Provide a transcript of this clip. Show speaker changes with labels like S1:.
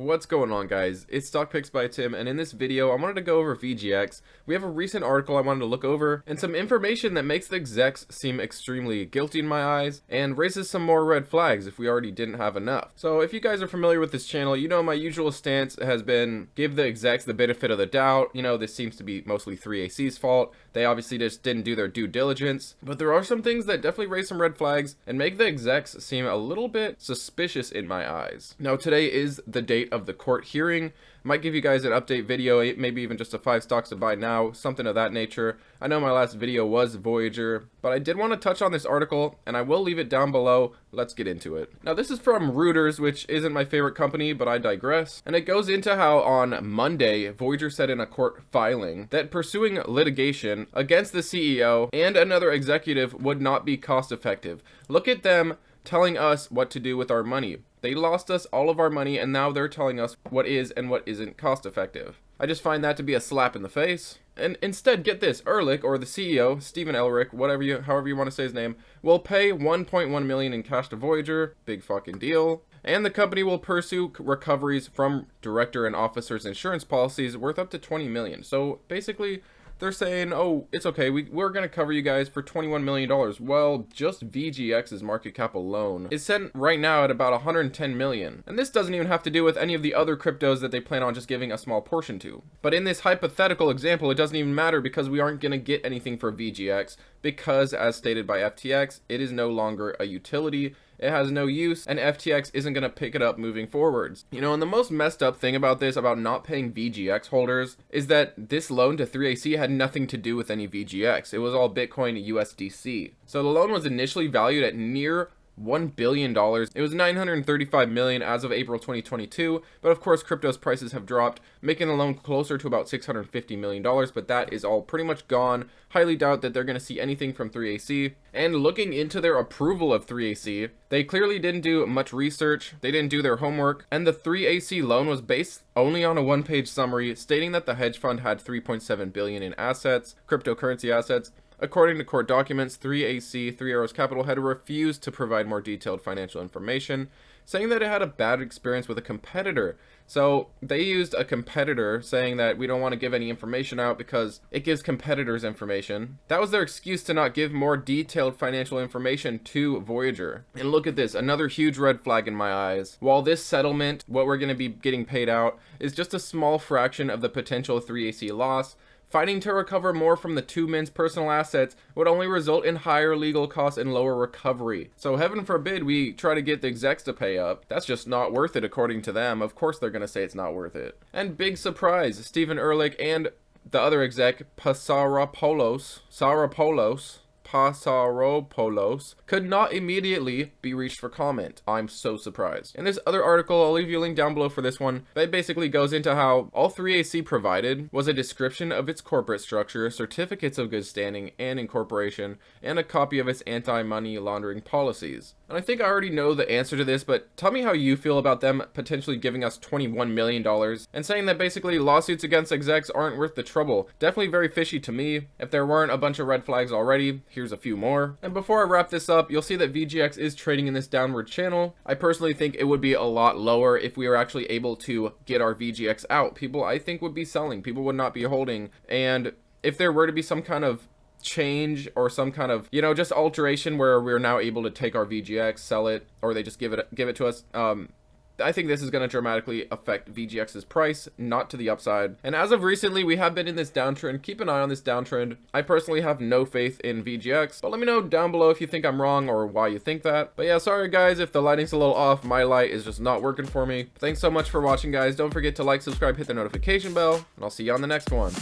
S1: What's going on, guys? It's Stock Picks by Tim, and in this video I wanted to go over VGX. We have a recent article I wanted to look over and some information that makes the execs seem extremely guilty in my eyes and raises some more red flags if we already didn't have enough. So if you guys are familiar with this channel, you know my usual stance has been give the execs the benefit of the doubt. You know, this seems to be mostly 3AC's fault. They obviously just didn't do their due diligence, but there are some things that definitely raise some red flags and make the execs seem a little bit suspicious in my eyes. Now today is the date of the court hearing. Might give you guys an update video, maybe even just a 5 stocks to buy now, something of that nature. I know my last video was Voyager, but I did want to touch on this article and I will leave it down below. Let's get into it. Now this is from Reuters, which isn't my favorite company, but I digress. And it goes into how on Monday, Voyager said in a court filing that pursuing litigation against the CEO and another executive would not be cost effective. Look at them telling us what to do with our money. They lost us all of our money and now they're telling us what is and what isn't cost effective. I just find that to be a slap in the face. And instead, get this, Ehrlich, or the CEO, Stephen Ehrlich, however you want to say his name, will pay $1.1 million in cash to Voyager, big fucking deal. And the company will pursue recoveries from director and officers' insurance policies worth up to $20 million. So basically, they're saying, oh, it's okay, we're going to cover you guys for $21 million. Well, just VGX's market cap alone is set right now at about $110 million. And this doesn't even have to do with any of the other cryptos that they plan on just giving a small portion to. But in this hypothetical example, it doesn't even matter because we aren't going to get anything for VGX because, as stated by FTX, it is no longer a utility. It has no use, and FTX isn't going to pick it up moving forwards. You know, and the most messed up thing about this, about not paying VGX holders, is that this loan to 3AC had nothing to do with any VGX. It was all Bitcoin USDC. So the loan was initially valued at near $1 billion. It was $935 million as of April 2022, but of course crypto's prices have dropped, making the loan closer to about $650 million, but that is all pretty much gone. Highly doubt that they're going to see anything from 3AC. And looking into their approval of 3AC, they clearly didn't do much research, they didn't do their homework, and the 3AC loan was based only on a one-page summary stating that the hedge fund had $3.7 billion in assets, cryptocurrency assets. According to court documents, 3AC, Three Arrows Capital, had refused to provide more detailed financial information, saying that it had a bad experience with a competitor. So they used a competitor, saying that we don't want to give any information out because it gives competitors information. That was their excuse to not give more detailed financial information to Voyager. And look at this, another huge red flag in my eyes. While this settlement, what we're going to be getting paid out, is just a small fraction of the potential 3AC loss, fighting to recover more from the two men's personal assets would only result in higher legal costs and lower recovery. So heaven forbid we try to get the execs to pay up. That's just not worth it according to them. Of course they're going to say it's not worth it. And big surprise, Stephen Ehrlich and the other exec, Pasaropoulos, could not immediately be reached for comment. I'm so surprised. In this other article, I'll leave you a link down below for this one, that basically goes into how all 3AC provided was a description of its corporate structure, certificates of good standing and incorporation, and a copy of its anti-money laundering policies. And I think I already know the answer to this, but tell me how you feel about them potentially giving us $21 million and saying that basically lawsuits against execs aren't worth the trouble. Definitely very fishy to me. If there weren't a bunch of red flags already, here's a few more. And before I wrap this up, you'll see that VGX is trading in this downward channel. I personally think it would be a lot lower if we were actually able to get our VGX out. People, I think, would be selling. People would not be holding. And if there were to be some kind of change or some kind of, you know, just alteration where we're now able to take our VGX, sell it, or they just give it to us, I think this is going to dramatically affect VGX's price, not to the upside. And as of recently, we have been in this downtrend. Keep an eye on this downtrend. I personally have no faith in VGX, but let me know down below if you think I'm wrong or why you think that. But yeah, sorry guys if the lighting's a little off. My light is just not working for me. Thanks so much for watching, guys. Don't forget to like, subscribe, hit the notification bell, and I'll see you on the next one.